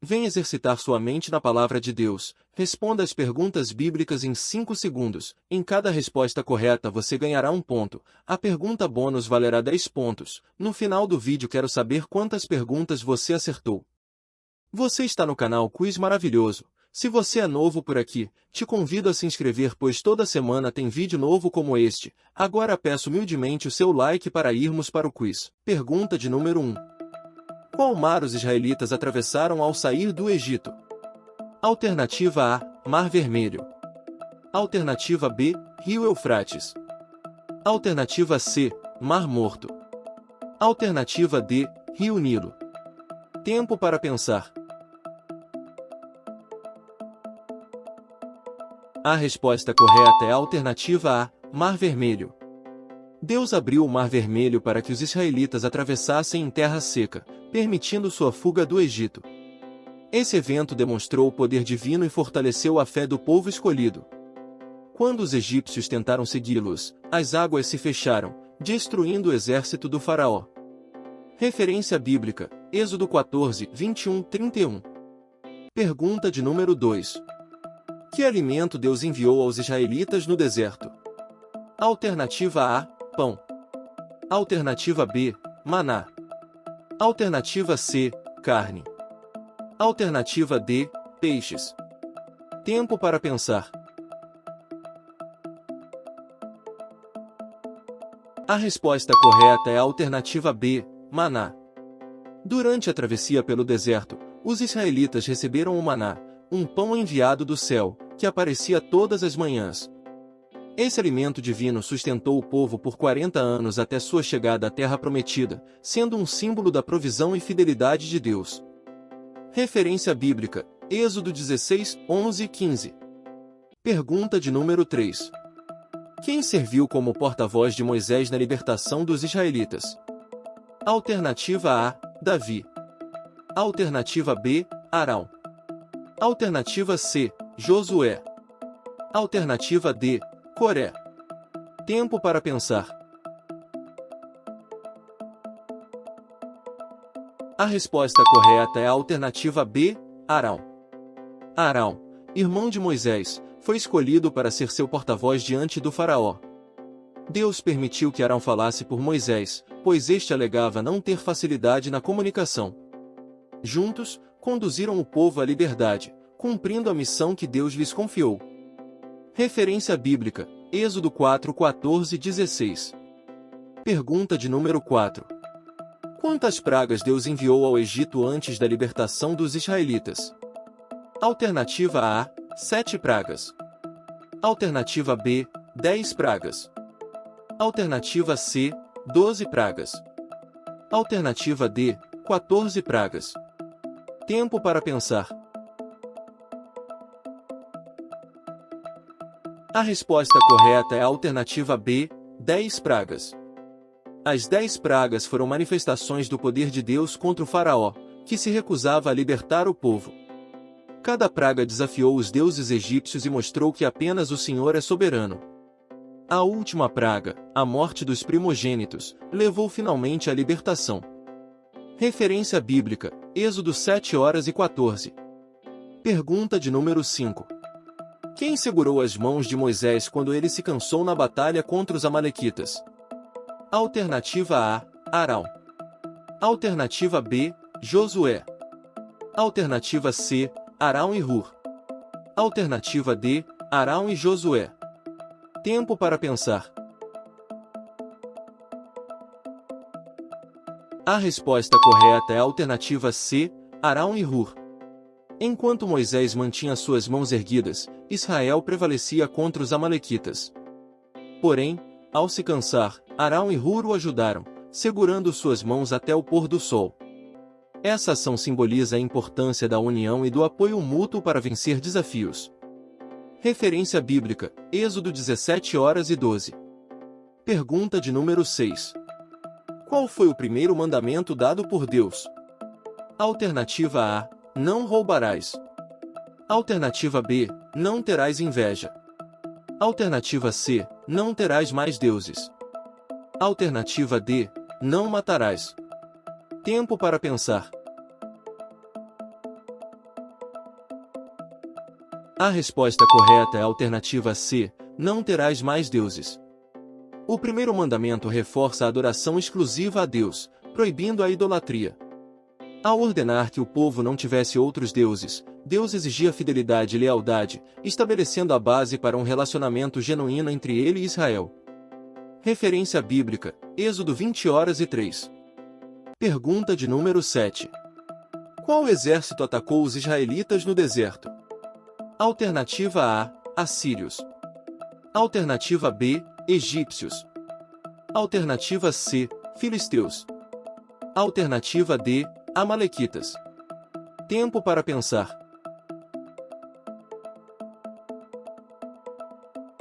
Vem exercitar sua mente na palavra de Deus. Responda as perguntas bíblicas em 5 segundos. Em cada resposta correta você ganhará 1 ponto. A pergunta bônus valerá 10 pontos. No final do vídeo quero saber quantas perguntas você acertou. Você está no canal Quiz Maravilhoso. Se você é novo por aqui, te convido a se inscrever pois toda semana tem vídeo novo como este. Agora peço humildemente o seu like para irmos para o quiz. Pergunta de número 1. Qual mar os israelitas atravessaram ao sair do Egito? Alternativa A, Mar Vermelho. Alternativa B, Rio Eufrates. Alternativa C, Mar Morto. Alternativa D, Rio Nilo. Tempo para pensar. A resposta correta é a alternativa A, Mar Vermelho. Deus abriu o Mar Vermelho para que os israelitas atravessassem em terra seca, permitindo sua fuga do Egito. Esse evento demonstrou o poder divino e fortaleceu a fé do povo escolhido. Quando os egípcios tentaram segui-los, as águas se fecharam, destruindo o exército do faraó. Referência bíblica, Êxodo 14, 21-31. Pergunta de número 2. Que alimento Deus enviou aos israelitas no deserto? Alternativa A, pão. Alternativa B, maná. Alternativa C, carne. Alternativa D, peixes. Tempo para pensar. A resposta correta é a alternativa B, maná. Durante a travessia pelo deserto, os israelitas receberam o maná, um pão enviado do céu, que aparecia todas as manhãs. Esse alimento divino sustentou o povo por 40 anos até sua chegada à Terra Prometida, sendo um símbolo da provisão e fidelidade de Deus. Referência bíblica, Êxodo 16, 11 e 15. Pergunta de número 3. Quem serviu como porta-voz de Moisés na libertação dos israelitas? Alternativa A, Davi. Alternativa B, Arão. Alternativa C, Josué. Alternativa D, Coré. Tempo para pensar. A resposta correta é a alternativa B, Arão. Arão, irmão de Moisés, foi escolhido para ser seu porta-voz diante do faraó. Deus permitiu que Arão falasse por Moisés, pois este alegava não ter facilidade na comunicação. Juntos, conduziram o povo à liberdade, cumprindo a missão que Deus lhes confiou. Referência bíblica, Êxodo 4, 14 e 16. Pergunta de número 4. Quantas pragas Deus enviou ao Egito antes da libertação dos israelitas? Alternativa A, 7 pragas. Alternativa B, 10 pragas. Alternativa C, 12 pragas. Alternativa D, 14 pragas. Tempo para pensar. A resposta correta é a alternativa B, 10 pragas. As 10 pragas foram manifestações do poder de Deus contra o faraó, que se recusava a libertar o povo. Cada praga desafiou os deuses egípcios e mostrou que apenas o Senhor é soberano. A última praga, a morte dos primogênitos, levou finalmente à libertação. Referência bíblica, Êxodo 7 horas e 14. Pergunta de número 5. Quem segurou as mãos de Moisés quando ele se cansou na batalha contra os amalequitas? Alternativa A, Arão. Alternativa B, Josué. Alternativa C, Arão e Hur. Alternativa D, Arão e Josué. Tempo para pensar. A resposta correta é a alternativa C, Arão e Hur. Enquanto Moisés mantinha suas mãos erguidas, Israel prevalecia contra os amalequitas. Porém, ao se cansar, Arão e Hur o ajudaram, segurando suas mãos até o pôr do sol. Essa ação simboliza a importância da união e do apoio mútuo para vencer desafios. Referência bíblica, Êxodo 17 horas e 12. Pergunta de número 6. Qual foi o primeiro mandamento dado por Deus? Alternativa A, não roubarás. Alternativa B, não terás inveja. Alternativa C, não terás mais deuses. Alternativa D, não matarás. Tempo para pensar. A resposta correta é a alternativa C, não terás mais deuses. O primeiro mandamento reforça a adoração exclusiva a Deus, proibindo a idolatria. Ao ordenar que o povo não tivesse outros deuses, Deus exigia fidelidade e lealdade, estabelecendo a base para um relacionamento genuíno entre ele e Israel. Referência bíblica, Êxodo 20:3. Pergunta de número 7. Qual exército atacou os israelitas no deserto? Alternativa A, assírios. Alternativa B, egípcios. Alternativa C, filisteus. Alternativa D, amalequitas. Tempo para pensar.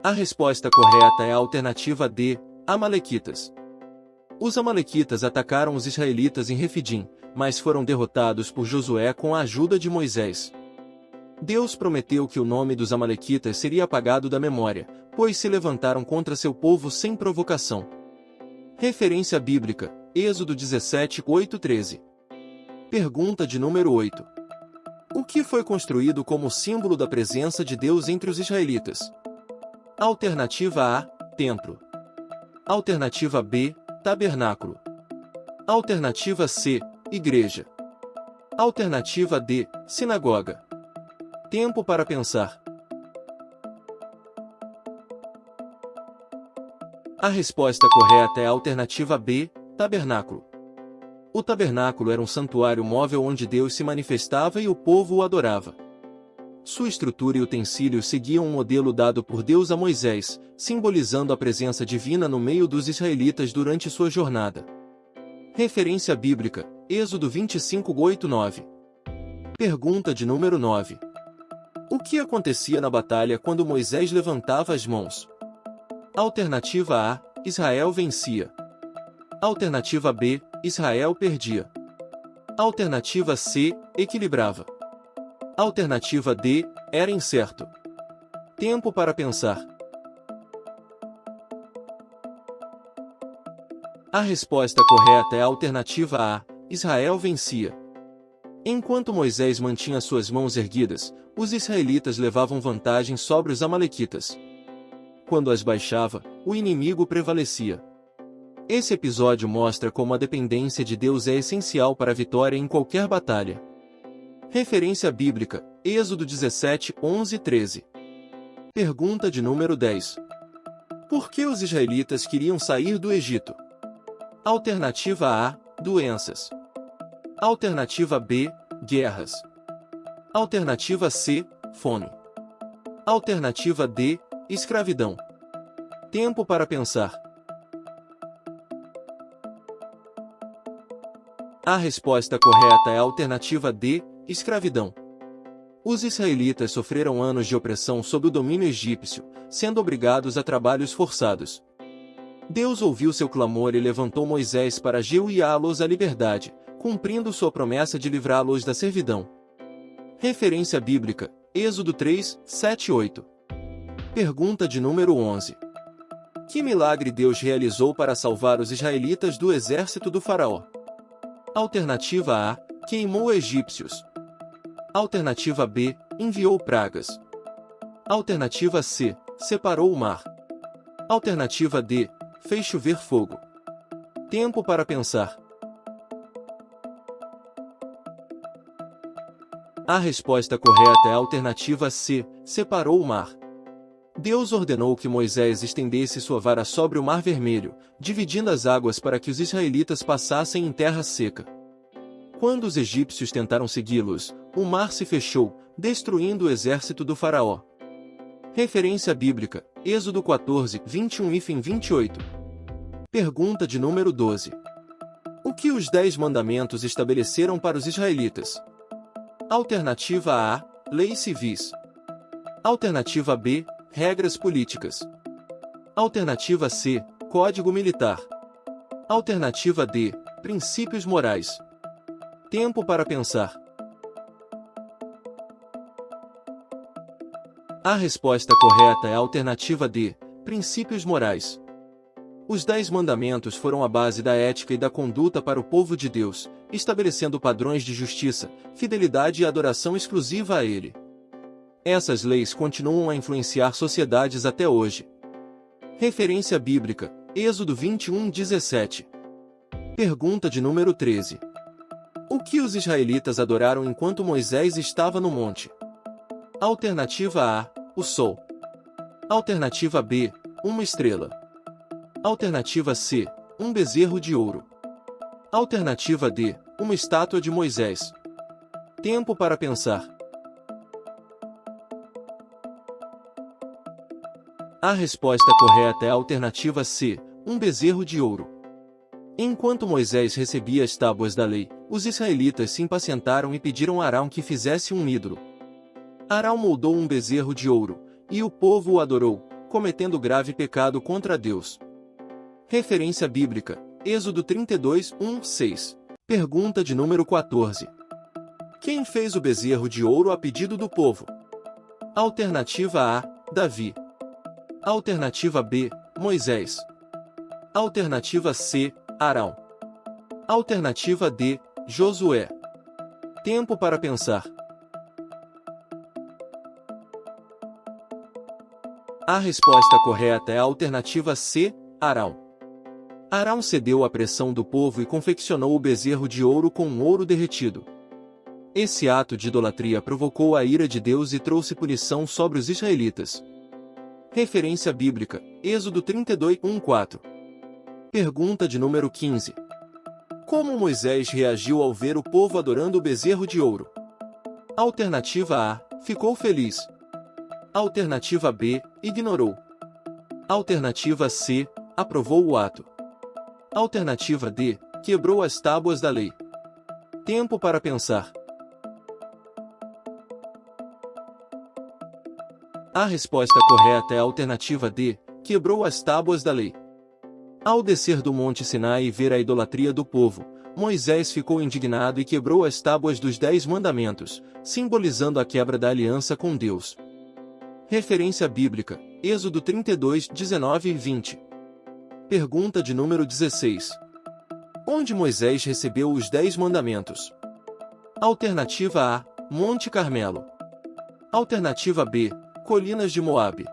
A resposta correta é a alternativa D, amalequitas. Os amalequitas atacaram os israelitas em Refidim, mas foram derrotados por Josué com a ajuda de Moisés. Deus prometeu que o nome dos amalequitas seria apagado da memória, pois se levantaram contra seu povo sem provocação. Referência bíblica, Êxodo 17:8-13. Pergunta de número 8. O que foi construído como símbolo da presença de Deus entre os israelitas? Alternativa A, templo. Alternativa B, tabernáculo. Alternativa C, igreja. Alternativa D, sinagoga. Tempo para pensar. A resposta correta é a alternativa B, tabernáculo. O tabernáculo era um santuário móvel onde Deus se manifestava e o povo o adorava. Sua estrutura e utensílios seguiam um modelo dado por Deus a Moisés, simbolizando a presença divina no meio dos israelitas durante sua jornada. Referência bíblica, Êxodo 25:8-9. Pergunta de número 9. O que acontecia na batalha quando Moisés levantava as mãos? Alternativa A, Israel vencia. Alternativa B, Israel perdia. Alternativa C, equilibrava. Alternativa D, era incerto. Tempo para pensar. A resposta correta é a alternativa A, Israel vencia. Enquanto Moisés mantinha suas mãos erguidas, os israelitas levavam vantagem sobre os amalequitas. Quando as baixava, o inimigo prevalecia. Esse episódio mostra como a dependência de Deus é essencial para a vitória em qualquer batalha. Referência bíblica, Êxodo 17:11-13. Pergunta de número 10. Por que os israelitas queriam sair do Egito? Alternativa A, doenças. Alternativa B, guerras. Alternativa C, fome. Alternativa D, escravidão. Tempo para pensar. A resposta correta é a alternativa D, escravidão. Os israelitas sofreram anos de opressão sob o domínio egípcio, sendo obrigados a trabalhos forçados. Deus ouviu seu clamor e levantou Moisés para guiá-los à liberdade, cumprindo sua promessa de livrá-los da servidão. Referência bíblica, Êxodo 3:7-8. Pergunta de número 11. Que milagre Deus realizou para salvar os israelitas do exército do faraó? Alternativa A, queimou egípcios. Alternativa B, enviou pragas. Alternativa C, separou o mar. Alternativa D, fez chover fogo. Tempo para pensar. A resposta correta é a alternativa C, separou o mar. Deus ordenou que Moisés estendesse sua vara sobre o Mar Vermelho, dividindo as águas para que os israelitas passassem em terra seca. Quando os egípcios tentaram segui-los, o mar se fechou, destruindo o exército do faraó. Referência bíblica, Êxodo 14:21-28. Pergunta de número 12. O que os 10 mandamentos estabeleceram para os israelitas? Alternativa A, leis civis. Alternativa B, regras políticas. Alternativa C, código militar. Alternativa D, princípios morais. Tempo para pensar. A resposta correta é a alternativa D, princípios morais. Os 10 mandamentos foram a base da ética e da conduta para o povo de Deus, estabelecendo padrões de justiça, fidelidade e adoração exclusiva a Ele. Essas leis continuam a influenciar sociedades até hoje. Referência bíblica, Êxodo 21:17. Pergunta de número 13. O que os israelitas adoraram enquanto Moisés estava no monte? Alternativa A, o sol. Alternativa B, uma estrela. Alternativa C, um bezerro de ouro. Alternativa D, uma estátua de Moisés. Tempo para pensar. A resposta correta é a alternativa C, um bezerro de ouro. Enquanto Moisés recebia as tábuas da lei, os israelitas se impacientaram e pediram a Arão que fizesse um ídolo. Arão moldou um bezerro de ouro, e o povo o adorou, cometendo grave pecado contra Deus. Referência bíblica, Êxodo 32:1-6. Pergunta de número 14. Quem fez o bezerro de ouro a pedido do povo? Alternativa A, Davi. Alternativa B, Moisés. Alternativa C, Arão. Alternativa D, Josué. Tempo para pensar. A resposta correta é a alternativa C, Arão. Arão cedeu à pressão do povo e confeccionou o bezerro de ouro com ouro derretido. Esse ato de idolatria provocou a ira de Deus e trouxe punição sobre os israelitas. Referência bíblica, Êxodo 32:1-4. Pergunta de número 15. Como Moisés reagiu ao ver o povo adorando o bezerro de ouro? Alternativa A, ficou feliz. Alternativa B, ignorou. Alternativa C, aprovou o ato. Alternativa D, quebrou as tábuas da lei. Tempo para pensar. A resposta correta é a alternativa D, quebrou as tábuas da lei. Ao descer do Monte Sinai e ver a idolatria do povo, Moisés ficou indignado e quebrou as tábuas dos 10 mandamentos, simbolizando a quebra da aliança com Deus. Referência bíblica, Êxodo 32:19-20. Pergunta de número 16. Onde Moisés recebeu os 10 mandamentos? Alternativa A, Monte Carmelo. Alternativa B, Colinas de Moabe.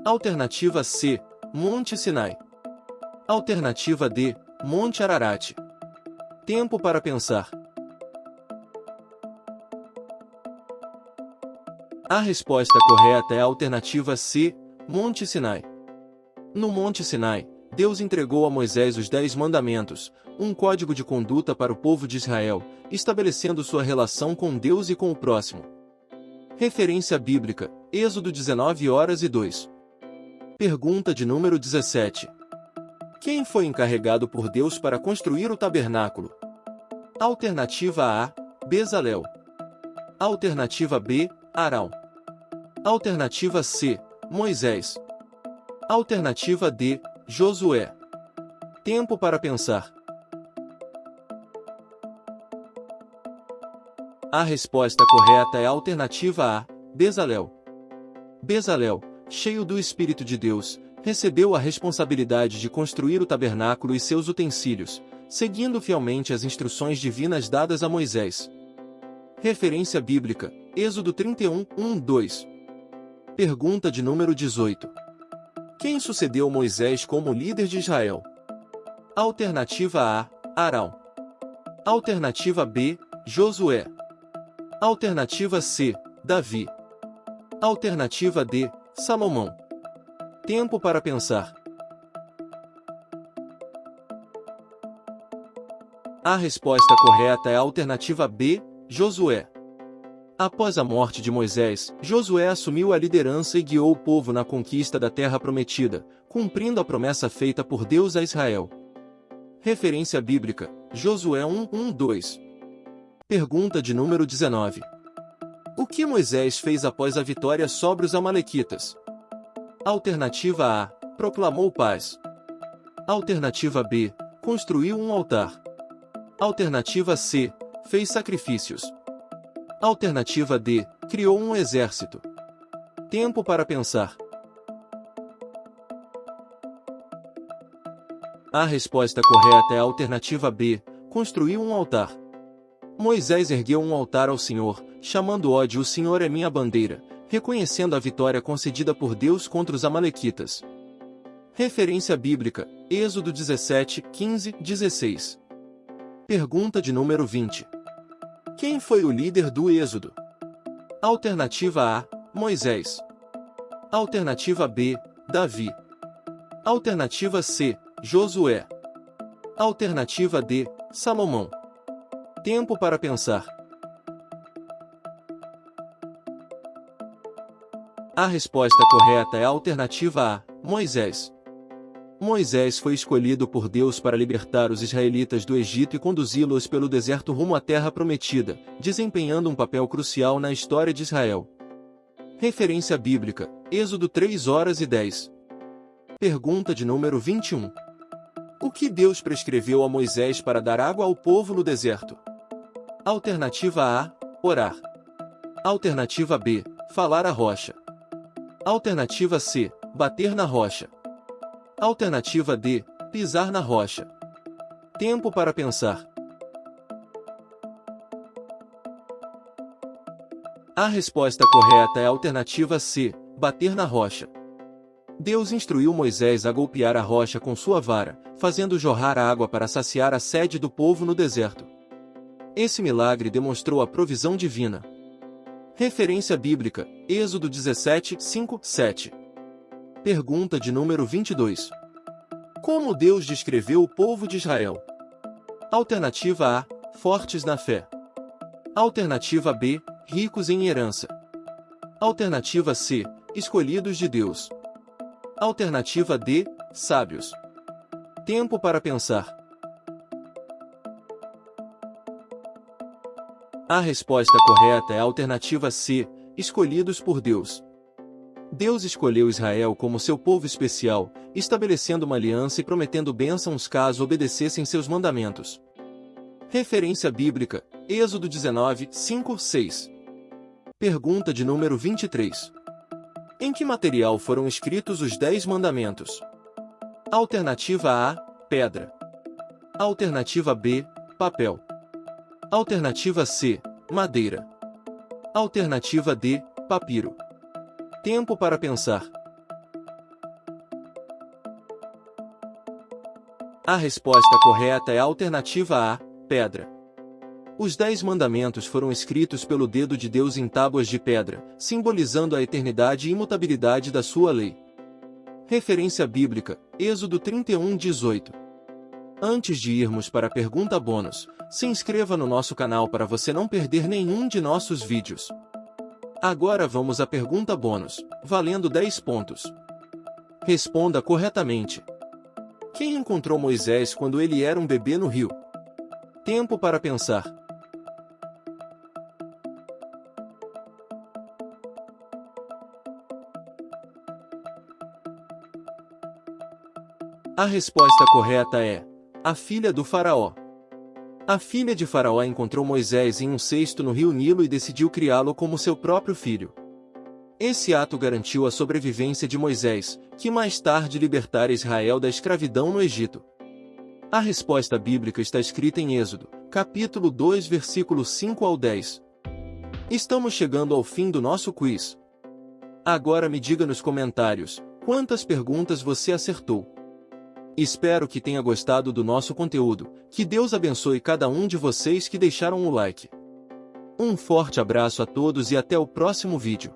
Alternativa C, Monte Sinai. Alternativa D, Monte Ararat. Tempo para pensar. A resposta correta é a alternativa C, Monte Sinai. No Monte Sinai, Deus entregou a Moisés os 10 mandamentos, um código de conduta para o povo de Israel, estabelecendo sua relação com Deus e com o próximo. Referência bíblica, Êxodo 19:02. Pergunta de número 17. Quem foi encarregado por Deus para construir o tabernáculo? Alternativa A, Bezalel. Alternativa B, Arão. Alternativa C, Moisés. Alternativa D, Josué. Tempo para pensar. A resposta correta é a alternativa A, Bezalel. Bezalel, cheio do Espírito de Deus, recebeu a responsabilidade de construir o tabernáculo e seus utensílios, seguindo fielmente as instruções divinas dadas a Moisés. Referência bíblica, Êxodo 31:1-2. Pergunta de número 18. Quem sucedeu Moisés como líder de Israel? Alternativa A, Arão. Alternativa B, Josué. Alternativa C, Davi. Alternativa D, Salomão. Tempo para pensar. A resposta correta é a alternativa B, Josué. Após a morte de Moisés, Josué assumiu a liderança e guiou o povo na conquista da terra prometida, cumprindo a promessa feita por Deus a Israel. Referência bíblica, Josué 1:1-2. Pergunta de número 19. O que Moisés fez após a vitória sobre os amalequitas? Alternativa A, proclamou paz. Alternativa B, construiu um altar. Alternativa C, fez sacrifícios. Alternativa D, criou um exército. Tempo para pensar. A resposta correta é a alternativa B, construiu um altar. Moisés ergueu um altar ao Senhor, chamando-o de "O Senhor é minha bandeira", reconhecendo a vitória concedida por Deus contra os amalequitas. Referência bíblica, Êxodo 17, 15, 16. Pergunta de número 20. Quem foi o líder do Êxodo? Alternativa A, Moisés. Alternativa B, Davi. Alternativa C, Josué. Alternativa D, Salomão. Tempo para pensar. A resposta correta é a alternativa A, Moisés. Moisés foi escolhido por Deus para libertar os israelitas do Egito e conduzi-los pelo deserto rumo à terra prometida, desempenhando um papel crucial na história de Israel. Referência bíblica, Êxodo 3:10. Pergunta de número 21. O que Deus prescreveu a Moisés para dar água ao povo no deserto? Alternativa A, orar. Alternativa B, falar à rocha. Alternativa C, bater na rocha. Alternativa D, pisar na rocha. Tempo para pensar. A resposta correta é a alternativa C, bater na rocha. Deus instruiu Moisés a golpear a rocha com sua vara, fazendo jorrar água para saciar a sede do povo no deserto. Esse milagre demonstrou a provisão divina. Referência bíblica, Êxodo 17, 5, 7. Pergunta de número 22. Como Deus descreveu o povo de Israel? Alternativa A, fortes na fé. Alternativa B, ricos em herança. Alternativa C, escolhidos de Deus. Alternativa D, sábios. Tempo para pensar. A resposta correta é a alternativa C, escolhidos por Deus. Deus escolheu Israel como seu povo especial, estabelecendo uma aliança e prometendo bênçãos caso obedecessem seus mandamentos. Referência bíblica, Êxodo 19, 5, 6. Pergunta de número 23. Em que material foram escritos os 10 mandamentos? Alternativa A, pedra. Alternativa B, papel. Alternativa C, madeira. Alternativa D, papiro. Tempo para pensar. A resposta correta é a alternativa A, pedra. Os 10 mandamentos foram escritos pelo dedo de Deus em tábuas de pedra, simbolizando a eternidade e imutabilidade da sua lei. Referência bíblica, Êxodo 31, 18. Antes de irmos para a pergunta bônus, se inscreva no nosso canal para você não perder nenhum de nossos vídeos. Agora vamos à pergunta bônus, valendo 10 pontos. Responda corretamente. Quem encontrou Moisés quando ele era um bebê no rio? Tempo para pensar. A resposta correta é a filha do faraó. A filha de Faraó encontrou Moisés em um cesto no rio Nilo e decidiu criá-lo como seu próprio filho. Esse ato garantiu a sobrevivência de Moisés, que mais tarde libertara Israel da escravidão no Egito. A resposta bíblica está escrita em Êxodo, capítulo 2, versículos 5 ao 10. Estamos chegando ao fim do nosso quiz. Agora me diga nos comentários, quantas perguntas você acertou. Espero que tenha gostado do nosso conteúdo, que Deus abençoe cada um de vocês que deixaram o like. Um forte abraço a todos e até o próximo vídeo.